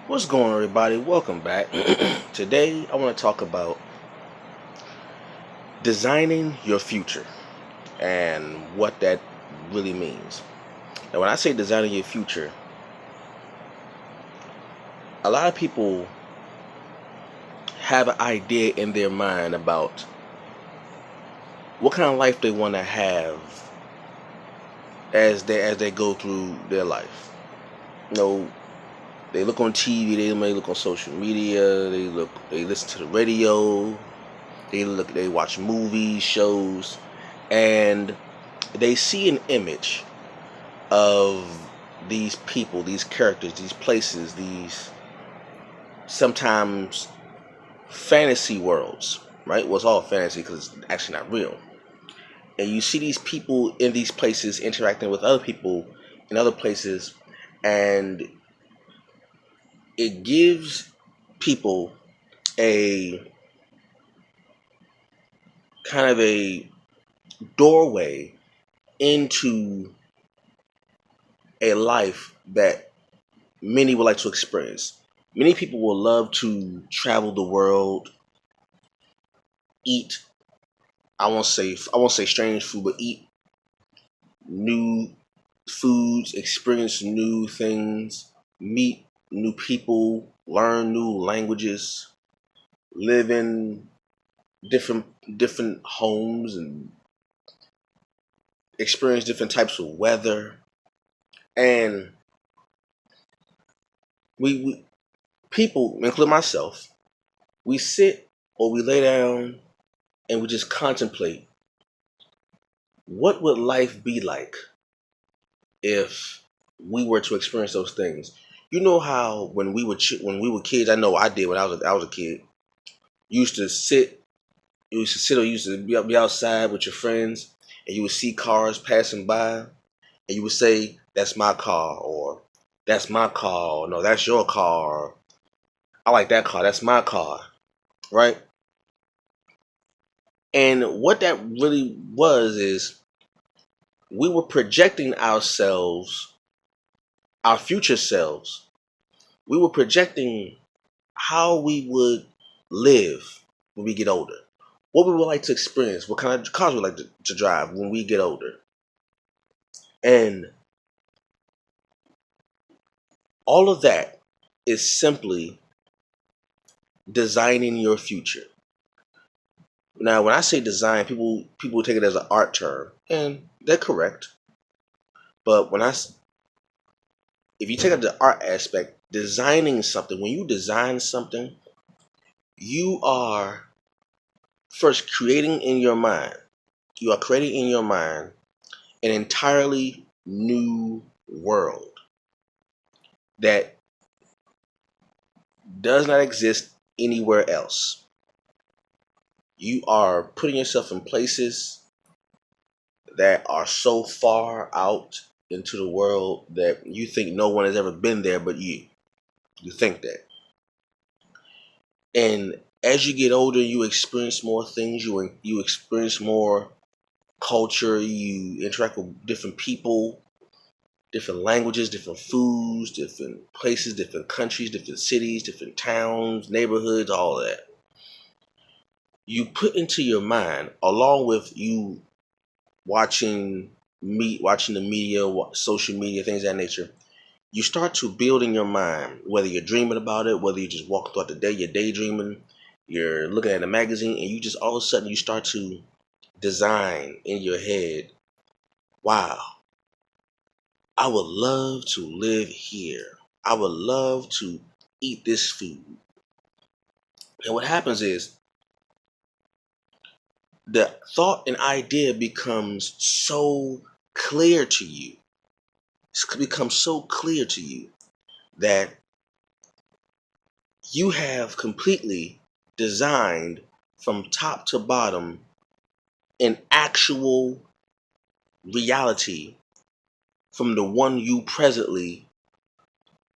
What's going on, everybody? Welcome back. Today, I want to talk about designing your future and what that really means. Now, when I say designing your future, a lot of people have an idea in their mind about what kind of life they want to have as they go through their life. You know, they look on TV, they may look on social media, they listen to the radio, they watch movies, shows, and they see an image of these people, these characters, these places, these sometimes fantasy worlds, right? Well, it's all fantasy because it's actually not real. And you see these people in these places interacting with other people in other places, and it gives people a kind of a doorway into a life that many would like to experience. Many people will love to travel the world, eat. I won't say strange food, but eat new foods, experience new things, meet new people, learn new languages, live in different homes, and experience different types of weather. And we people, including myself, we sit or we lay down and we just contemplate what would life be like if we were to experience those things. You know how when we were kids, I know I did when I was a kid. You used to sit, you used to sit or you used to be outside with your friends, and you would see cars passing by, and you would say, "That's my car," or "That's my car," or "No, that's your car." Or, "I like that car. That's my car." Right? And what that really was is we were projecting ourselves, our future selves. We were projecting how we would live when we get older, what we would like to experience, what kind of cars we like to drive when we get older. And all of that is simply designing your future. Now, when I say design, people take it as an art term, and they're correct. But if you take out the art aspect, designing something, when you design something, you are first creating in your mind. You are creating in your mind an entirely new world that does not exist anywhere else. You are putting yourself in places that are so far out into the world that you think no one has ever been there but you. You think that. And as you get older, you experience more things, you experience more culture, you interact with different people, different languages, different foods, different places, different countries, different cities, different towns, neighborhoods, all of that. You put into your mind, along with you watching the media, social media, things of that nature. You start to build in your mind, whether you're dreaming about it, whether you just walk throughout the day, you're daydreaming, you're looking at a magazine, and you just all of a sudden you start to design in your head, wow, I would love to live here. I would love to eat this food. And what happens is the thought and idea becomes so clear to you. It's become so clear to you that you have completely designed from top to bottom an actual reality from the one you presently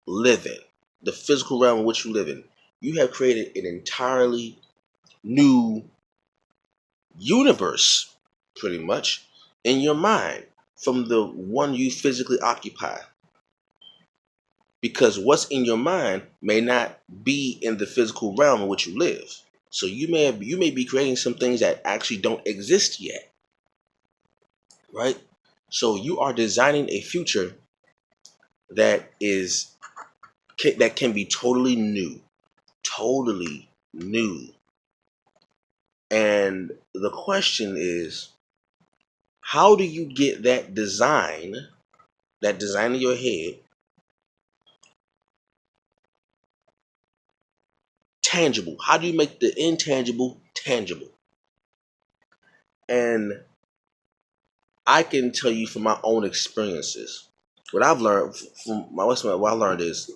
live in, the physical realm in which you live in. You have created an entirely new universe, pretty much, in your mind from the one you physically occupy. because what's in your mind may not be in the physical realm in which you live. So you may be creating some things that actually don't exist yet, right? So you are designing a future that is that can be totally new. And the question is, how do you get that design in your head, tangible? How do you make the intangible tangible? And I can tell you from my own experiences, what I've learned from what I learned is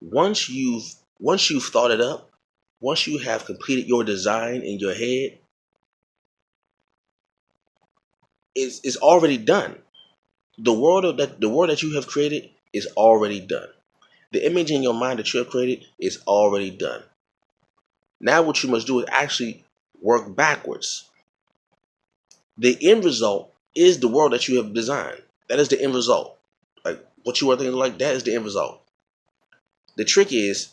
once you've thought it up, once you have completed your design in your head, it's already done. The world that you have created is already done. The image in your mind that you have created is already done. Now what you must do is actually work backwards. The end result is the world that you have designed. That is the end result. Like what you are thinking, like that is the end result. The trick is,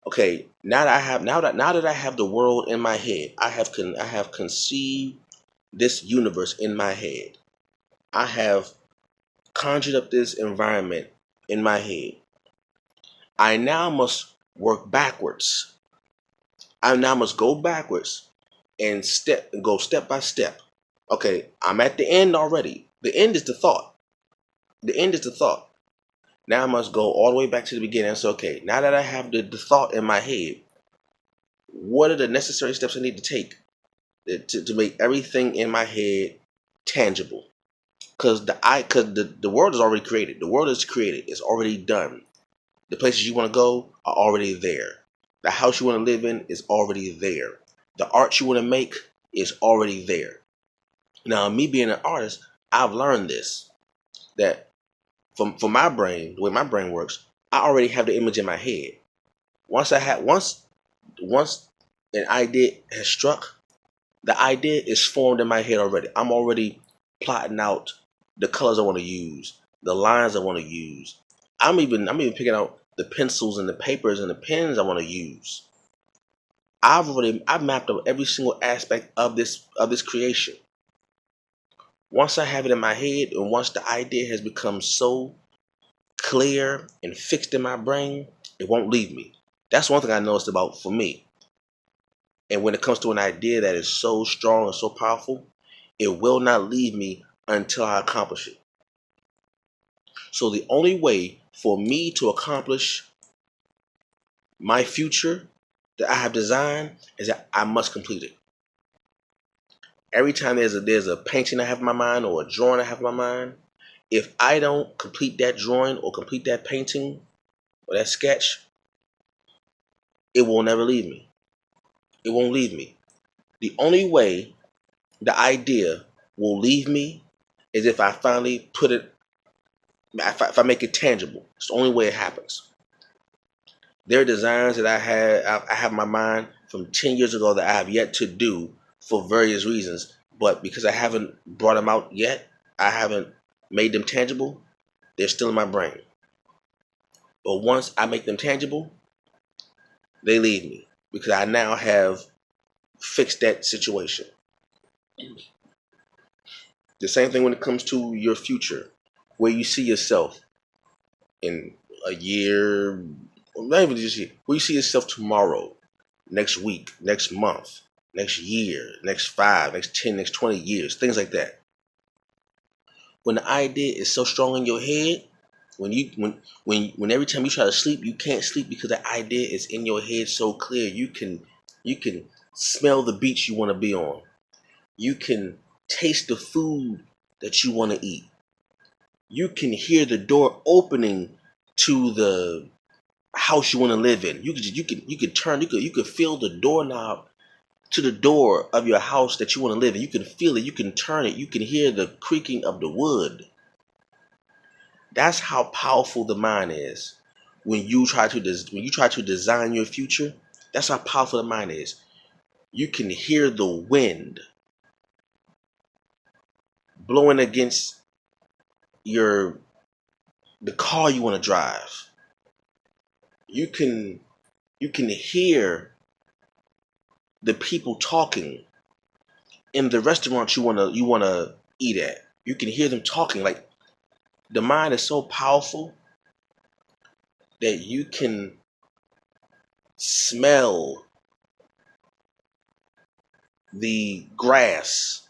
okay, now that I have the world in my head, I have conceived this universe in my head. I have conjured up this environment in my head. I now must work backwards. I now must go backwards and go step by step. Okay, I'm at the end already. The end is the thought. The end is the thought. Now I must go all the way back to the beginning. So, okay, now that I have the thought in my head, what are the necessary steps I need to take to make everything in my head tangible? Because the world is already created. The world is created. It's already done. The places you want to go are already there. The house you want to live in is already there. The art you want to make is already there. Now, me being an artist, I've learned this, that from my brain, the way my brain works, I already have the image in my head. Once an idea has struck, the idea is formed in my head already. I'm already plotting out the colors I want to use, the lines I want to use. I'm even picking out the pencils and the papers and the pens I want to use. I've mapped out every single aspect of this creation. Once I have it in my head, and once the idea has become so clear and fixed in my brain, it won't leave me. That's one thing I noticed about for me. And when it comes to an idea that is so strong and so powerful, it will not leave me until I accomplish it. So the only way for me to accomplish my future that I have designed is that I must complete it. Every time there's a painting I have in my mind or a drawing I have in my mind, if I don't complete that drawing or complete that painting or that sketch, it will never leave me. It won't leave me. The only way the idea will leave me is if I finally put it, if I make it tangible. It's the only way it happens. There are designs that I have in my mind from 10 years ago that I have yet to do for various reasons, but because I haven't brought them out yet, I haven't made them tangible, they're still in my brain. But once I make them tangible, they leave me because I now have fixed that situation. The same thing when it comes to your future, where you see yourself in a year, or not even just a year, where you see yourself tomorrow, next week, next month, next year, next 5, next 10, next 20 years, things like that. When the idea is so strong in your head, when every time you try to sleep, you can't sleep because the idea is in your head so clear. You can smell the beach you want to be on. You can taste the food that you want to eat. You can hear the door opening to the house you want to live in. You could feel the doorknob to the door of your house that you want to live in. You can feel it. You can turn it. You can hear the creaking of the wood. That's how powerful the mind is. When you try to design your future, that's how powerful the mind is. You can hear the wind blowing against your the car you want to drive. You can hear the people talking in the restaurant you wanna eat at. You can hear them talking. Like, the mind is so powerful that you can smell the grass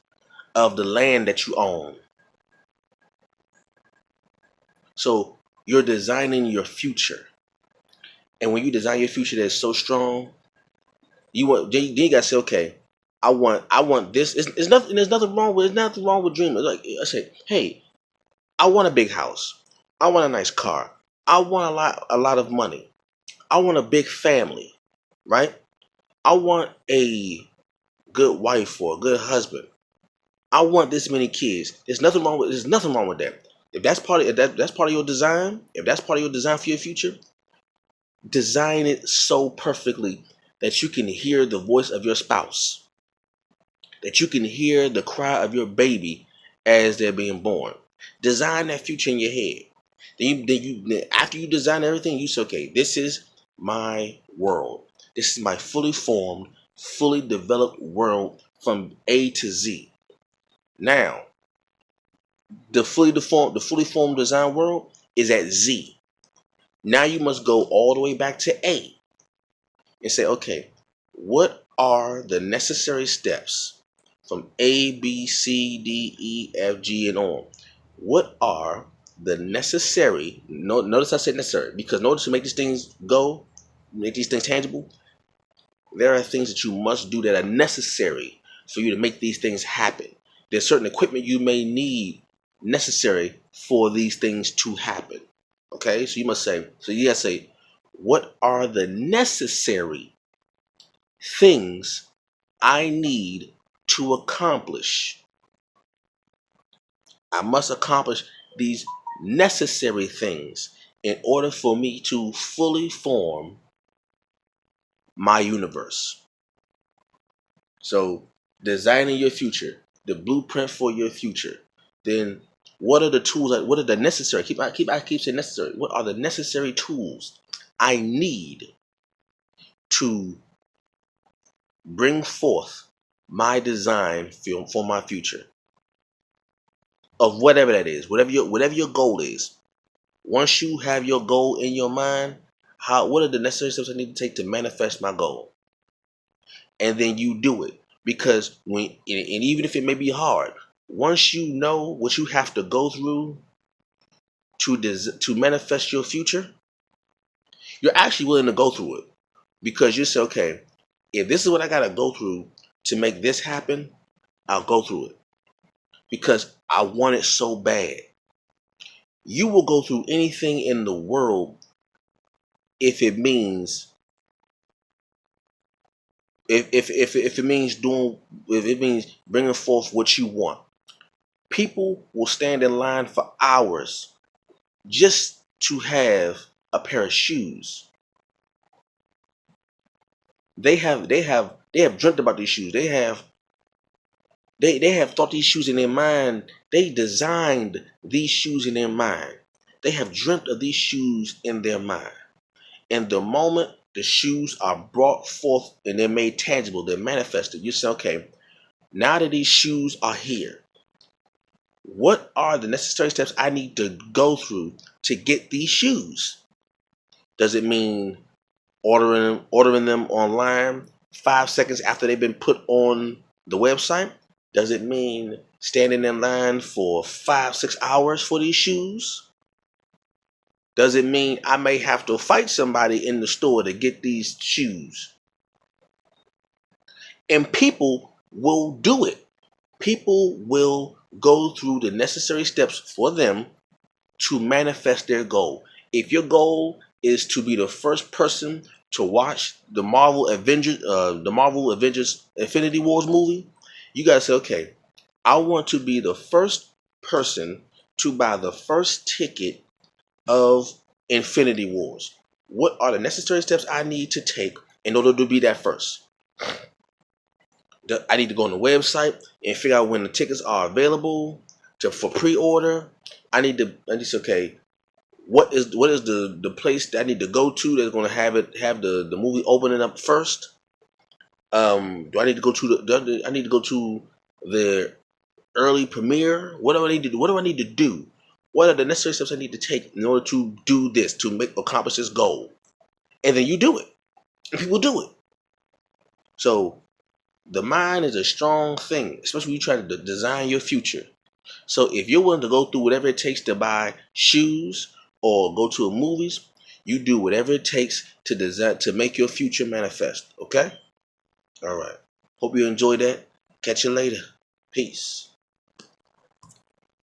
of the land that you own. So you're designing your future. And when you design your future that's so strong, you gotta say, okay, I want this. It's nothing. There's nothing wrong with dreaming. Like I say, hey, I want a big house. I want a nice car. I want a lot of money. I want a big family, right? I want a good wife or a good husband. I want this many kids. There's nothing wrong with that. If that's part of your design, if that's part of your design for your future, design it so perfectly that you can hear the voice of your spouse, that you can hear the cry of your baby as they're being born. Design that future in your head. After you design everything, you say, okay, this is my world. This is my fully formed, fully developed world from A to Z. Now, the fully formed design world is at Z. Now you must go all the way back to A and say, okay, what are the necessary steps from A, B, C, D, E, F, G, and on? What are the necessary? Notice I said necessary, because in order to make these things go, make these things tangible, there are things that you must do that are necessary for you to make these things happen. There's certain equipment you may need necessary for these things to happen. Okay, so you gotta say, what are the necessary things I need to accomplish? I must accomplish these necessary things in order for me to fully form my universe. So, designing your future, the blueprint for your future. Then, what are the tools? What are the necessary? I keep saying necessary. What are the necessary tools I need to bring forth my design for my future, of whatever that is, whatever your goal is? Once you have your goal in your mind, what are the necessary steps I need to take to manifest my goal? And then you do it, because and even if it may be hard, once you know what you have to go through to manifest your future, you're actually willing to go through it, because you say, okay, if this is what I got to go through to make this happen, I'll go through it because I want it so bad. You will go through anything in the world if it means if it means bringing forth what you want. People will stand in line for hours just to have a pair of shoes. They have dreamt about these shoes. They have thought these shoes in their mind. They designed these shoes in their mind. They have dreamt of these shoes in their mind. And the moment the shoes are brought forth and they're made tangible, they're manifested, you say, okay, now that these shoes are here, what are the necessary steps I need to go through to get these shoes? Does it mean ordering them online 5 seconds after they've been put on the website? Does it mean standing in line for 5-6 hours for these shoes? Does it mean I may have to fight somebody in the store to get these shoes? And people will do it. People will go through the necessary steps for them to manifest their goal. If your goal is to be the first person to watch the Marvel Avengers Infinity Wars movie, you gotta say, okay, I want to be the first person to buy the first ticket of Infinity Wars. What are the necessary steps I need to take in order to be that first? I need to go on the website and figure out when the tickets are available for pre-order. I need to say, okay, what is the place that I need to go to that's going to have the movie opening up first? Do I need to go to I need to go to the early premiere? What do I need to do? What do I need to do? What are the necessary steps I need to take in order to do this, to accomplish this goal? And then you do it. And people do it. So the mind is a strong thing, especially when you try to design your future. So if you're willing to go through whatever it takes to buy shoes or go to a movies, you do whatever it takes to design to make your future manifest. Okay? All right. Hope you enjoyed that. Catch you later. Peace.